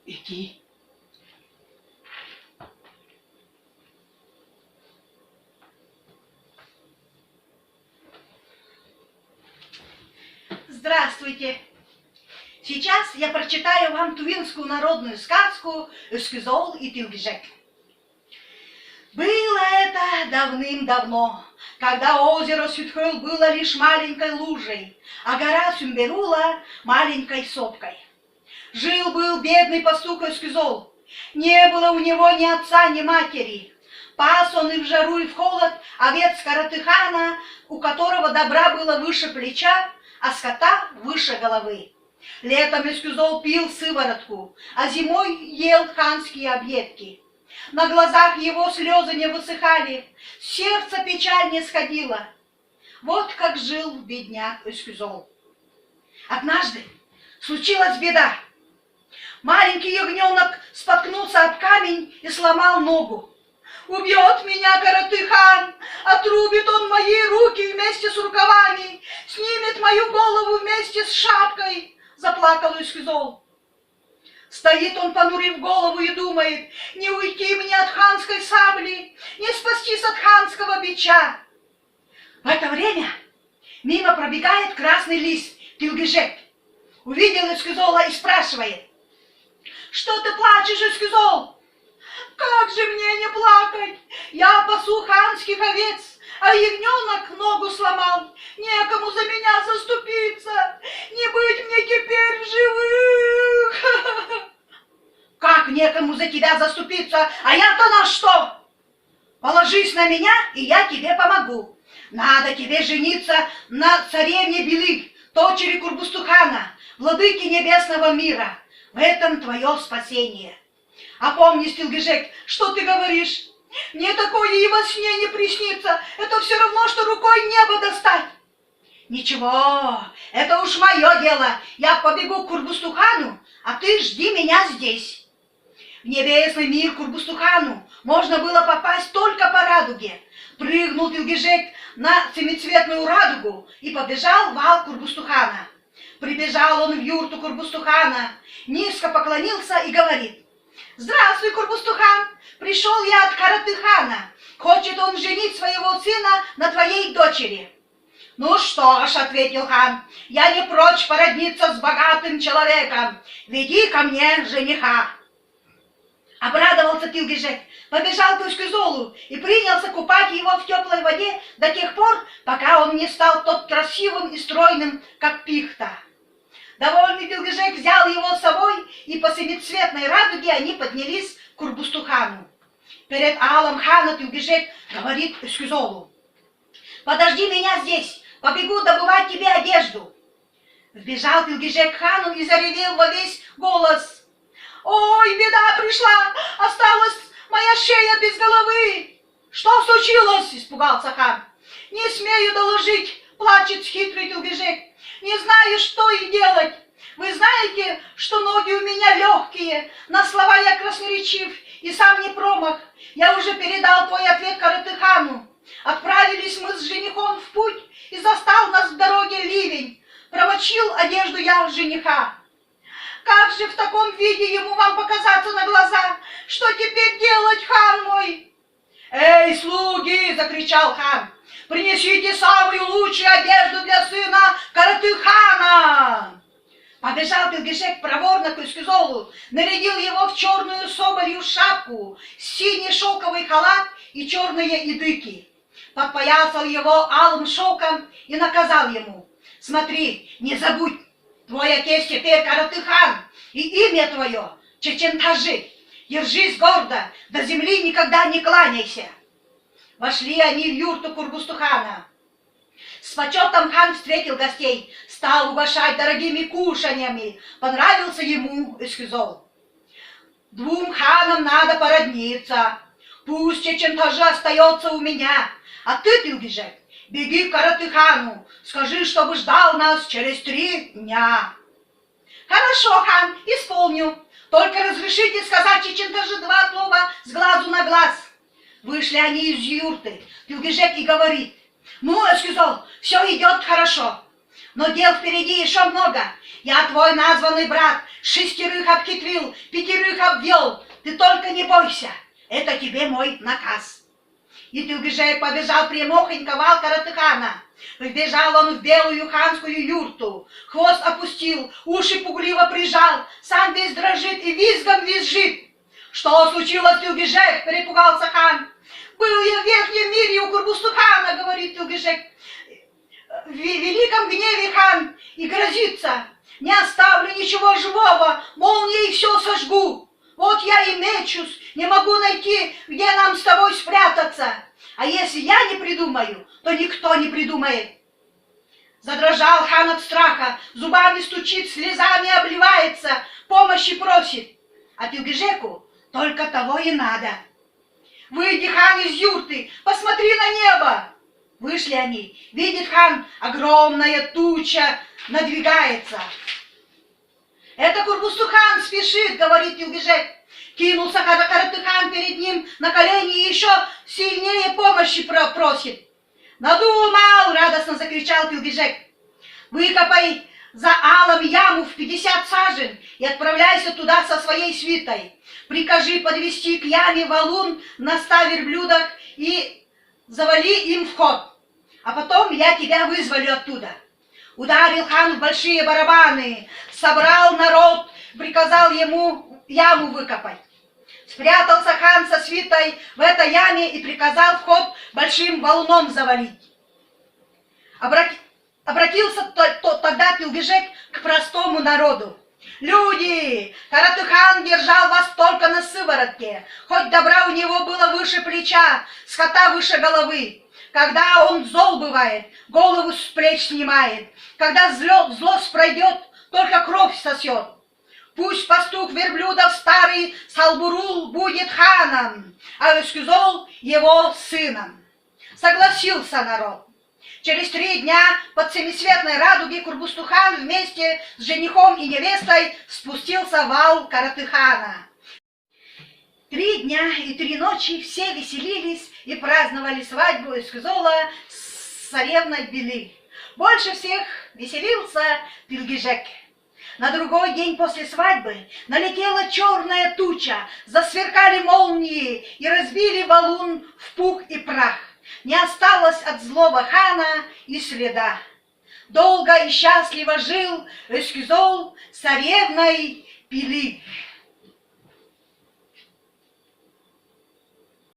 Иди. Здравствуйте. Сейчас я прочитаю вам тувинскую народную сказку «Эскизол и Тилгежек». Было это давным-давно, когда озеро Сютхөл было лишь маленькой лужей, а гора Сюмберула маленькой сопкой. Жил-был бедный пастух Эскизол. Не было у него ни отца, ни матери. Пас он и в жару, и в холод овец Каратыхана, у которого добра было выше плеча, а скота выше головы. Летом Эскизол пил сыворотку, а зимой ел ханские объедки. На глазах его слезы не высыхали, сердце печаль не сходило. Вот как жил бедняк Эскизол. Однажды случилась беда. Маленький ягненок споткнулся об камень и сломал ногу. «Убьет меня Каратыхан, отрубит он мои руки вместе с рукавами, снимет мою голову вместе с шапкой», — заплакал Эскизол. Стоит он, понурив голову, и думает: не уйти мне от ханской сабли, не спастись от ханского бича. В это время мимо пробегает красный лис Тилгежек. Увидел Эскизола и спрашивает: «Что ты плачешь, Эскизол?» «Как же мне не плакать? Я пасу ханских овец, а ягненок ногу сломал. Некому за меня заступиться. Не быть мне теперь в живых!» «Как некому за тебя заступиться? А я-то на что? Положись на меня, и я тебе помогу. Надо тебе жениться на царевне Белых, дочери Курбустухана, владыки небесного мира. В этом твое спасение». «Опомнись, Тилгежек, что ты говоришь? Мне такое и во сне не приснится. Это все равно, что рукой небо достать». «Ничего, это уж мое дело. Я побегу к Курбустухану, а ты жди меня здесь». В небесный мир Курбустухану можно было попасть только по радуге. Прыгнул Тилгежек на семицветную радугу и побежал в вал Курбустухана. Прибежал он в юрту Курбустухана, низко поклонился и говорит: «Здравствуй, Курбустухан! Пришел я от Каратыхана. Хочет он женить своего сына на твоей дочери». «Ну что ж, — ответил хан, — я не прочь породниться с богатым человеком. Веди ко мне жениха». Обрадовался Тилгежек, побежал к Эскизолу и принялся купать его в теплой воде до тех пор, пока он не стал тот красивым и стройным, как пихта. Довольный Тилгежек взял его с собой, и по семицветной радуге они поднялись к Курбустухану. Перед алом хана Тилгежек говорит Эскизолу: «Подожди меня здесь, побегу добывать тебе одежду». Вбежал Тилгежек к хану и заревел во весь голос: «Ой, беда пришла! Осталась моя шея без головы!» «Что случилось?» — испугался хан. «Не смею доложить», — плачет хитрый Тилгежек. «Не знаю, что и делать. Вы знаете, что ноги у меня легкие, на слова я красноречив и сам не промах. Я уже передал твой ответ Каратыхану. Отправились мы с женихом в путь, и застал нас в дороге ливень. Промочил одежду я жениха. Как же в таком виде ему вам показаться на глаза? Что теперь делать, хан мой?» «Эй, слуги!» — закричал хан. «Принесите самую лучшую одежду для сына Каратыхана!» Побежал Тилгежек проворно к Эскизолу, нарядил его в черную соболью шапку, синий шелковый халат и черные идыки. Подпоясал его алым шелком и наказал ему: «Смотри, не забудь, твой отец теперь Каратыхан, и имя твое Чечен-Таджи. Держись гордо, до земли никогда не кланяйся». Вошли они в юрту Курбустухана. С почетом хан встретил гостей, стал угощать дорогими кушаньями. Понравился ему Эскизол. «Двум ханам надо породниться. Пусть Чечен-Таджи остается у меня, а ты, Тилгежек, беги к Каратыхану, скажи, чтобы ждал нас через 3 дня». «Хорошо, хан, исполню. Только разрешите сказать Чечен-Таджи 2 слова с глазу на глаз». Вышли они из юрты. Тилгежек и говорит: ну, Эскизол, все идет хорошо, но дел впереди еще много. Я твой названный брат, 6 обхитрил, 5 обвел. Ты только не бойся, это тебе мой наказ. И Тилгежек побежал прямохонько в Каратыхана. Вбежал он в белую ханскую юрту, хвост опустил, уши пугливо прижал, сам весь дрожит и визгом визжит. Что случилось, Тилгежек? Перепугался хан. Был я в верхнем мире у Курбустухана, говорит Тилгежек, в великом гневе хан, и грозится: не оставлю ничего живого, молнией все сожгу. Вот я и мечусь, не могу найти, где нам с тобой спрятаться. А если я не придумаю, то никто не придумает. Задрожал хан от страха, зубами стучит, слезами обливается, помощи просит. А Тилгежеку только того и надо. Выйди, хан, из юрты, посмотри на небо. Вышли они. Видит хан, огромная туча надвигается. Это Курбустухан спешит, говорит Тилгежек. Кинулся Каратыхан перед ним на колени и еще сильнее помощи просит. Надумал, радостно закричал Тилгежек. Выкопай за алом яму в 50 сажен и отправляйся туда со своей свитой. Прикажи подвести к яме валун на 100 верблюдах и завали им вход. А потом я тебя вызволю оттуда. Ударил хан в большие барабаны, собрал народ, приказал ему яму выкопать. Спрятался хан со свитой в этой яме и приказал вход большим валуном завалить. Обратился тогда Тилгежек к простому народу. Люди, Каратыхан держал вас только на сыворотке, хоть добра у него было выше плеча, скота выше головы. Когда он зол бывает, голову с плеч снимает. Когда злость пройдет, только кровь сосет. Пусть пастух верблюдов старый Салбурул будет ханом, а Эскизол его сыном. Согласился народ. Через 3 дня под семисветной радуги Курбустухан вместе с женихом и невестой спустился в ал Каратыхана. 3 дня и 3 ночи все веселились и праздновали свадьбу Эскизола с царевной Били. Больше всех веселился Тилгежек. На другой день после свадьбы налетела черная туча, засверкали молнии и разбили валун в пух и прах. Не осталось от злого хана и следа. Долго и счастливо жил Эскизол с царевной Били.